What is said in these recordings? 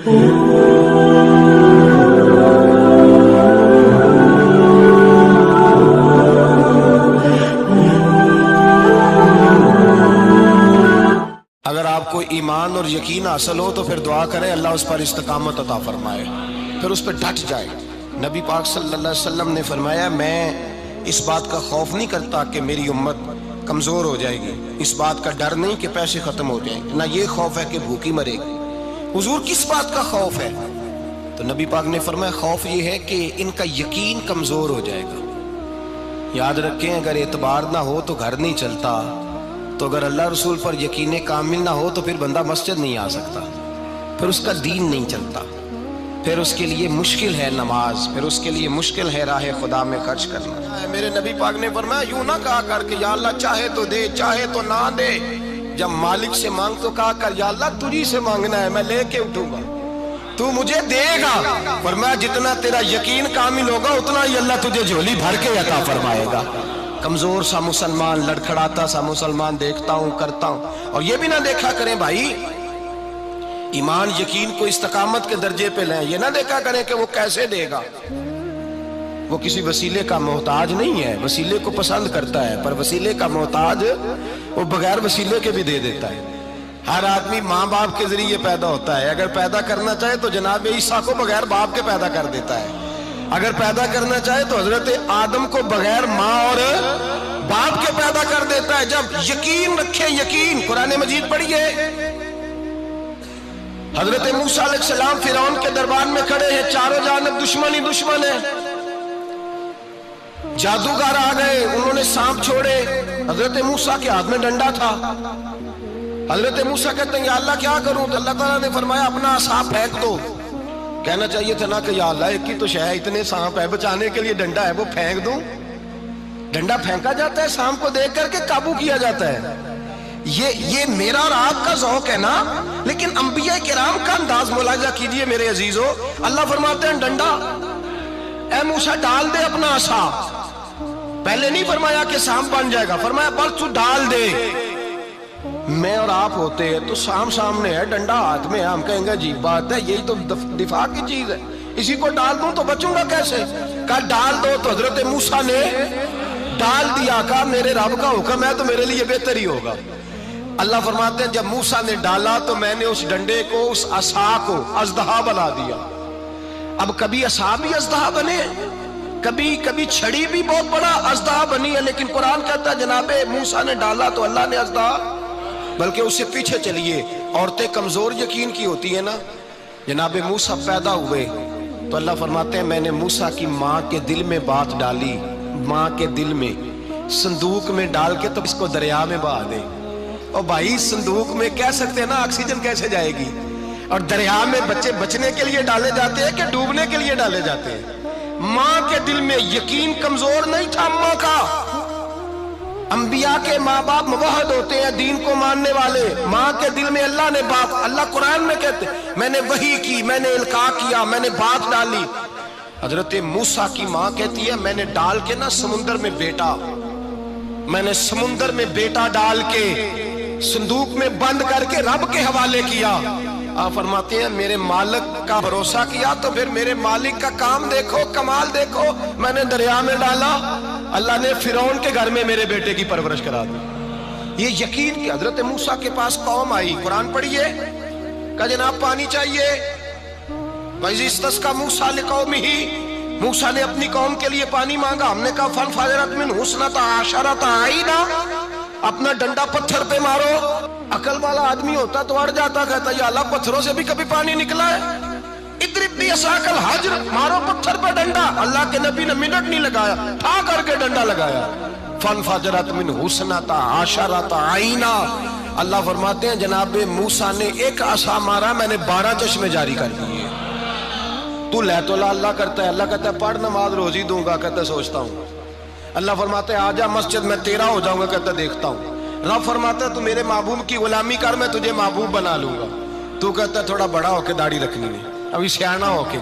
اگر آپ کو ایمان اور یقین حاصل ہو تو پھر دعا کریں اللہ اس پر استقامت عطا فرمائے، پھر اس پہ ڈٹ جائے۔ نبی پاک صلی اللہ علیہ وسلم نے فرمایا میں اس بات کا خوف نہیں کرتا کہ میری امت کمزور ہو جائے گی، اس بات کا ڈر نہیں کہ پیسے ختم ہو جائیں گے، نہ یہ خوف ہے کہ بھوکی مرے گی۔ حضور کس بات کا خوف ہے؟ تو نبی پاک نے فرمایا خوف یہ ہے کہ ان کا یقین کمزور ہو جائے گا۔ یاد رکھیں اگر اعتبار نہ ہو تو گھر نہیں چلتا، تو اگر اللہ رسول پر یقین کامل نہ ہو تو پھر بندہ مسجد نہیں آ سکتا، پھر اس کا دین نہیں چلتا، پھر اس کے لیے مشکل ہے نماز، پھر اس کے لیے مشکل ہے راہ خدا میں خرچ کرنا۔ میرے نبی پاک نے فرمایا یوں نہ کہا کر کہ یا اللہ چاہے تو دے چاہے تو نہ دے، جب مالک سے مانگ تو کہا کر یا اللہ تجھی سے مانگنا ہے، میں لے کے اٹھوں گا، تو مجھے دے گا۔ فرمایا جتنا تیرا یقین کامل ہوگا اتنا ہی اللہ تجھے جھولی بھر کے عطا فرمائے گا۔ کمزور سا مسلمان، لڑکھڑاتا سا مسلمان دیکھتا ہوں کرتا ہوں، اور یہ بھی نہ دیکھا کریں بھائی ایمان یقین کو استقامت کے درجے پہ لیں، یہ نہ دیکھا کریں کہ وہ کیسے دے گا، وہ کسی وسیلے کا محتاج نہیں ہے، وسیلے کو پسند کرتا ہے، پر وسیلے کا محتاج وہ بغیر وسیلے کے بھی دے دیتا ہے۔ ہر آدمی ماں باپ کے ذریعے پیدا ہوتا ہے، اگر پیدا کرنا چاہے تو جناب عیسیٰ کو بغیر باپ کے پیدا کر دیتا ہے، اگر پیدا کرنا چاہے تو حضرت آدم کو بغیر ماں اور باپ کے پیدا کر دیتا ہے۔ جب یقین رکھیں، یقین، قرآن مجید پڑھیے، حضرت موسیٰ علیہ السلام فرعون کے دربار میں کھڑے ہیں، چاروں جانب دشمن ہی دشمن ہے، جادوگر آ گئے، انہوں نے سانپ چھوڑے، حضرت موسیٰ کے ہاتھ میں ڈنڈا تھا، حضرت موسیٰ کہتے ہیں یا اللہ کیا کروں؟ تو اللہ تعالیٰ نے فرمایا اپنا عصا پھینک دو۔ کہنا چاہیے تھا نا کہ یا اللہ ایک ہی تو شے ہے، اتنے سانپ ہے، بچانے کے لیے ڈنڈا ہے وہ پھینک دوں؟ ڈنڈا پھینکا جاتا ہے، سانپ کو دیکھ کر کے قابو کیا جاتا ہے۔ یہ میرا اور آپ کا ذوق ہے نا، لیکن انبیاء کرام کا انداز ملاحظہ کیجئے میرے عزیزو۔ اللہ فرماتے ہیں ڈنڈا، اے موسیٰ ڈال دے اپنا عصا، پہلے نہیں فرمایا کہ سانپ بن جائے گا، فرمایا بس تو ڈال دے۔ میں اور آپ ہوتے ہیں تو سام سامنے ہے، ڈنڈا ہاتھ میں ہے، ہم کہیں گے عجیب بات ہے، یہی تو دفاع کی چیز ہے، اسی کو ڈال دوں تو بچوں گا کیسے؟ کہا ڈال دو، تو حضرت موسیٰ نے ڈال دیا، کہا میرے رب کا حکم ہے تو میرے لیے بہتر ہی ہوگا۔ اللہ فرماتے ہیں جب موسیٰ نے ڈالا تو میں نے اس ڈنڈے کو، اس عصا کو اژدہا بنا دیا۔ اب کبھی عصا بھی اژدہا بنے، کبھی چھڑی بھی بہت بڑا اژدہا بنی ہے، لیکن قرآن کہتا ہے جناب موسیٰ نے ڈالا تو اللہ نے اژدہا، بلکہ اس سے پیچھے چلیے، عورتیں کمزور یقین کی ہوتی ہیں نا، جناب موسیٰ پیدا ہوئے تو اللہ فرماتے ہیں میں نے موسیٰ کی ماں کے دل میں بات ڈالی، ماں کے دل میں صندوق میں ڈال کے تو اس کو دریا میں بہا دے۔ اور بھائی صندوق میں کہہ سکتے ہیں نا آکسیجن کیسے جائے گی، اور دریا میں بچے بچنے کے لیے ڈالے جاتے ہیں کہ ڈوبنے کے لیے ڈالے جاتے ہیں؟ ماں کے دل میں یقین کمزور نہیں تھا ماں کا۔ انبیاء کے ماں باپ موحد ہوتے ہیں، دین کو ماننے والے، ماں کے دل میں اللہ نے بات، اللہ قرآن میں کہتے میں نے وحی کی، میں نے القاء کیا، میں نے بات ڈالی۔ حضرت موسیٰ کی ماں کہتی ہے میں نے ڈال کے نا سمندر میں بیٹا، میں نے سمندر میں بیٹا ڈال کے صندوق میں بند کر کے رب کے حوالے کیا۔ آپ فرماتے ہیں میرے مالک کا بھروسہ کیا تو پھر میرے مالک کا کام دیکھو، کمال دیکھو، میں نے دریا میں ڈالا، اللہ نے فرعون کے گھر میں میرے بیٹے کی پرورش کرا دی۔ یہ یقین کہ حضرت موسیٰ کے پاس قوم آئی، قرآن پڑھیے، کہا جناب پانی چاہیے، وَإِذِ اسْتَسْقَىٰ مُوسَىٰ لِقَوْمِهِ، موسیٰ نے اپنی قوم کے لیے پانی مانگا، ہم نے کہا فَانْفَجَرَتْ مِنْهُ اثْنَتَا عَشَرَةَ عَيْنًا، اپنا ڈنڈا پتھر پہ مارو۔ عقل والا آدمی ہوتا تو اڑ جاتا، کہتا یا اللہ پتھروں سے بھی کبھی پانی نکلا ہے؟ اضرب بعصاک الحجر، مارو پتھر پہ ڈنڈا۔ اللہ کے نبی نے منٹ نہیں لگایا، ٹھا کر کے ڈنڈا لگایا، فَانْفَجَرَتْ مِنْهُ اثْنَتَا عَشَرَةَ عَيْنًا۔ اللہ فرماتے ہیں جناب موسیٰ نے ایک عصا مارا، میں نے 12 چشمے جاری کر دیے۔ تو لے تو لا اللہ کرتا ہے، اللہ کہتا ہے پڑھ نماز روزی دوں گا، کہتا ہے سوچتا ہوں۔ اللہ فرماتا ہے آجا مسجد میں تیرا ہو جاؤں گا، کہتا ہے دیکھتا ہوں۔ رب فرماتا ہے تو میرے محبوب کی غلامی کر، میں تجھے محبوب بنا لوں گا۔ تو کہتا ہے تھوڑا بڑا ہو کے داڑھی رکھنی ہے، ابھی سیانا ہو کے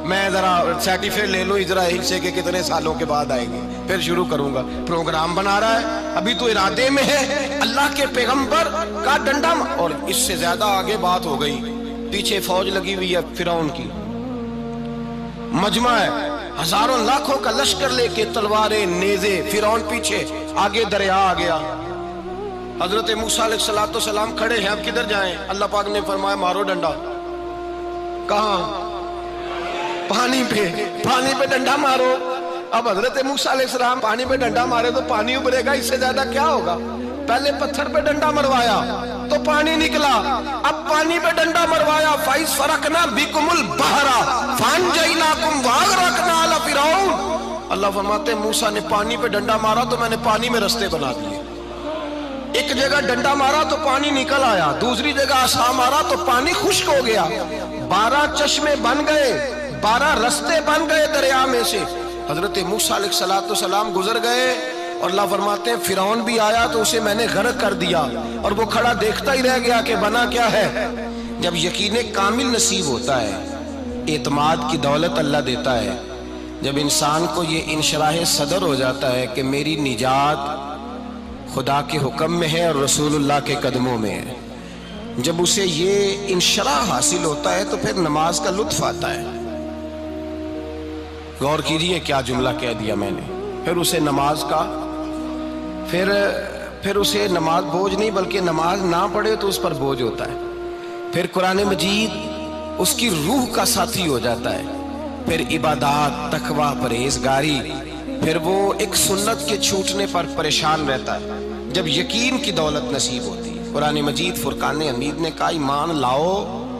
میں ذرا سرٹیفکیٹ لے لوں اسرائیل سے کہ کتنے سالوں کے بعد آئیں گے، پھر شروع کروں گا۔ پروگرام بنا رہا ہے، ابھی تو ارادے میں ہے۔ اللہ کے پیغمبر کا ڈنڈا، اور اس سے زیادہ آگے بات ہو گئی، پیچھے فوج لگی ہوئی ہے فرعون کی، مجمع ہے، ہزاروں لاکھوں کا لشکر لے کے، تلواریں نیزے، فرعون پیچھے، آگے دریا آ گیا۔ حضرت موسیٰ علیہ السلام کھڑے ہیں، اب کدھر جائیں؟ اللہ پاک نے فرمایا مارو ڈنڈا۔ کہاں؟ پانی پہ ڈنڈا مارو۔ اب حضرت موسیٰ علیہ السلام پانی پہ ڈنڈا مارے تو پانی ابھرے گا، اس سے زیادہ کیا ہوگا؟ پہلے پتھر پہ ڈنڈا مروایا تو پانی نکلا، اب پانی پہ ڈنڈا مروایا، فَإِذْ فَرَقْنَا بِكُمُ الْبَحْرَ فَأَنْجَيْنَاكُمْ وَأَغْرَقْنَا آلَ فِرْعَوْنَ۔ اللہ فرماتے ہیں موسیٰ نے پانی پہ ڈنڈا مارا تو میں نے پانی میں رستے بنا دیے۔ ایک جگہ ڈنڈا مارا تو پانی نکل آیا، دوسری جگہ عصا مارا تو پانی خشک ہو گیا، 12 چشمے بن گئے، 12 رستے بن گئے دریا میں سے۔ حضرت موسیٰ علیہ السلام گزر گئے اور اللہ فرماتے ہیں فرعون بھی آیا تو اسے میں نے غرق کر دیا، اور وہ کھڑا دیکھتا ہی رہ گیا کہ بنا کیا ہے۔ جب یقین کامل نصیب ہوتا ہے، اعتماد کی دولت اللہ دیتا ہے، جب انسان کو یہ انشراح صدر ہو جاتا ہے کہ میری نجات خدا کے حکم میں ہے اور رسول اللہ کے قدموں میں ہے، جب اسے یہ انشراح حاصل ہوتا ہے تو پھر نماز کا لطف آتا ہے۔ غور کیجئے کیا جملہ کہہ دیا میں نے۔ پھر اسے نماز کا پھر اسے نماز بوجھ نہیں، بلکہ نماز نہ پڑھے تو اس پر بوجھ ہوتا ہے۔ پھر قرآن مجید اس کی روح کا ساتھی ہو جاتا ہے، پھر عبادات، تقوی، پرہیزگاری، پھر وہ ایک سنت کے چھوٹنے پر پریشان رہتا ہے جب یقین کی دولت نصیب ہوتی ہے۔ قرآن مجید فرقان حمید نے کہا ایمان لاؤ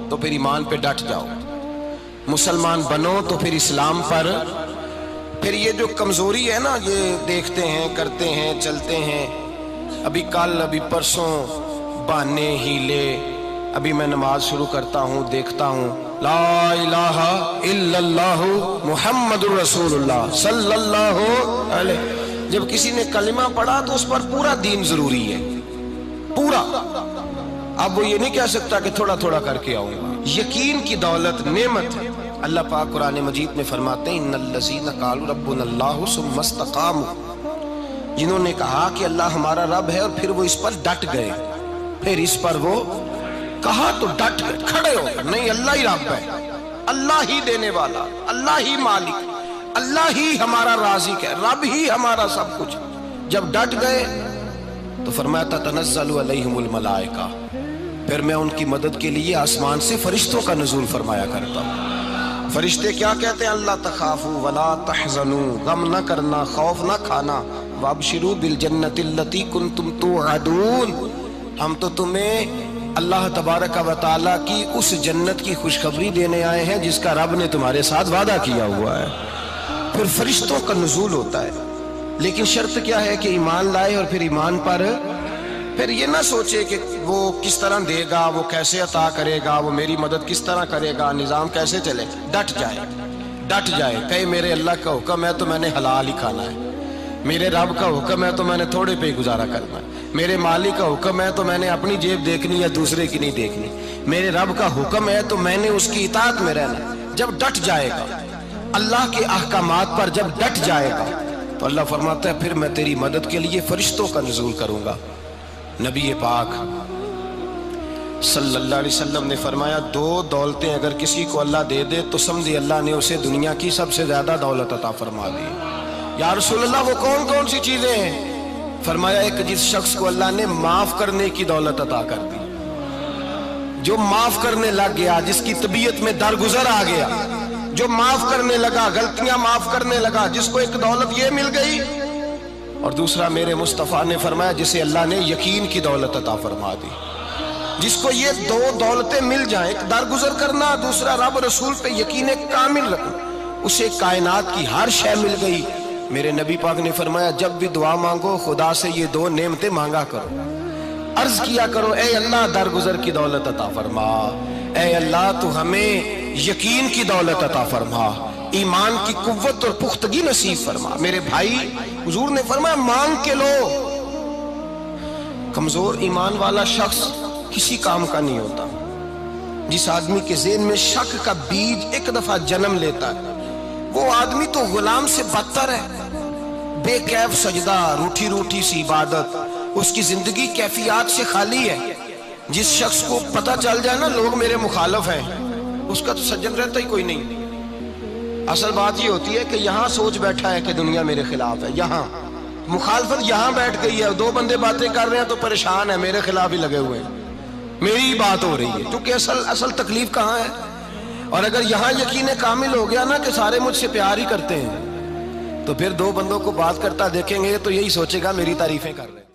تو پھر ایمان پہ ڈٹ جاؤ، مسلمان بنو تو پھر اسلام پر۔ پھر یہ جو کمزوری ہے نا، یہ دیکھتے ہیں، کرتے ہیں، چلتے ہیں، ابھی کل، ابھی پرسوں، بہانے، ہیلے، ابھی میں نماز شروع کرتا ہوں، دیکھتا ہوں لا الہ الا اللہ محمد الرسول اللہ صلی اللہ علیہ۔ جب کسی نے کلمہ پڑھا تو اس پر پورا دین ضروری ہے، پورا۔ اب وہ یہ نہیں کہہ سکتا کہ تھوڑا تھوڑا کر کے آؤں گا۔ یقین کی دولت نعمت ہے۔ اللہ پاک قرآن مجید میں فرماتے ہیں ان الذین قالوا ربنا اللہ ثم استقاموا، جنہوں نے کہا کہ اللہ ہمارا رب ہے اور پھر وہ اس پر ڈٹ گئے، پھر اس پر وہ کہا تو ڈٹ گئے، کھڑے ہو گئے، نہیں اللہ ہی رب ہے، اللہ ہی دینے والا، اللہ ہی مالک، اللہ ہی ہمارا رازق ہے، رب ہی ہمارا سب کچھ۔ جب ڈٹ گئے تو فرمایا تتنزل علیہم الملائکہ، پھر میں ان کی مدد کے لیے آسمان سے فرشتوں کا نزول فرمایا کرتا ہوں۔ فرشتے کیا کہتے ہیں؟ اللہ تخافوا ولا تحزنوا، غم نہ کرنا، خوف نہ کھانا، وابشروا بالجنۃ التی کنتم توعدون، ہم تو تمہیں اللہ تبارک و تعالیٰ کی اس جنت کی خوشخبری دینے آئے ہیں جس کا رب نے تمہارے ساتھ وعدہ کیا ہوا ہے۔ پھر فرشتوں کا نزول ہوتا ہے، لیکن شرط کیا ہے کہ ایمان لائے، اور پھر ایمان پر پھر یہ نہ سوچے کہ وہ کس طرح دے گا، وہ کیسے عطا کرے گا، وہ میری مدد کس طرح کرے گا، نظام کیسے چلے، ڈٹ جائے، کہے میرے اللہ کا حکم ہے تو میں نے حلال ہی کھانا ہے، میرے رب کا حکم ہے تو میں نے تھوڑے پہ گزارا کرنا ہے، میرے مالک کا حکم ہے تو میں نے اپنی جیب دیکھنی یا دوسرے کی نہیں دیکھنی، میرے رب کا حکم ہے تو میں نے اس کی اطاعت میں رہنا۔ جب ڈٹ جائے گا اللہ کے احکامات پر، جب ڈٹ جائے گا تو اللہ فرماتا ہے پھر میں تیری مدد کے لیے فرشتوں کا نزول کروں گا۔ نبی پاک صلی اللہ علیہ وسلم نے فرمایا 2 دولتیں اگر کسی کو اللہ دے دے تو سمجھے اللہ نے اسے دنیا کی سب سے زیادہ دولت عطا فرما دی۔ یا رسول اللہ وہ کون کون سی چیزیں ہیں؟ فرمایا ایک جس شخص کو اللہ نے معاف کرنے کی دولت عطا کر دی، جو معاف کرنے لگ گیا، جس کی طبیعت میں درگزر آ گیا، جو معاف کرنے لگا، غلطیاں معاف کرنے لگا، جس کو ایک دولت یہ مل گئی، اور دوسرا میرے مصطفیٰ نے فرمایا جسے اللہ نے یقین کی دولت عطا فرما دی۔ جس کو یہ 2 دولتیں مل جائیں، ایک درگزر کرنا، دوسرا رب رسول پہ یقین کامل رکھنا، اسے کائنات کی ہر شے مل گئی۔ میرے نبی پاک نے فرمایا جب بھی دعا مانگو خدا سے یہ 2 نعمتیں مانگا کرو، عرض کیا کرو اے اللہ درگزر کی دولت عطا فرما، اے اللہ تو ہمیں یقین کی دولت عطا فرما، ایمان کی قوت اور پختگی نصیب فرما۔ میرے بھائی حضور نے فرمایا مانگ کے لو۔ کمزور ایمان والا شخص کسی کام کا نہیں ہوتا۔ جس آدمی کے ذہن میں شک کا بیج ایک دفعہ جنم لیتا ہے وہ آدمی تو غلام سے بدتر ہے۔ بے کیف سجدہ، روٹھی روٹھی سی عبادت، اس کی زندگی کیفیات سے خالی ہے۔ جس شخص کو پتہ چل جائے نا لوگ میرے مخالف ہیں، اس کا تو سجن رہتا ہی کوئی نہیں۔ اصل بات یہ ہوتی ہے کہ یہاں سوچ بیٹھا ہے کہ دنیا میرے خلاف ہے، یہاں مخالفت یہاں بیٹھ گئی ہے، دو بندے باتیں کر رہے ہیں تو پریشان ہے، میرے خلاف ہی لگے ہوئے ہیں، میری ہی بات ہو رہی ہے، کیونکہ اصل تکلیف کہاں ہے؟ اور اگر یہاں یقین کامل ہو گیا نا کہ سارے مجھ سے پیار ہی کرتے ہیں، تو پھر دو بندوں کو بات کرتا دیکھیں گے تو یہی سوچے گا میری تعریفیں کر رہے ہیں۔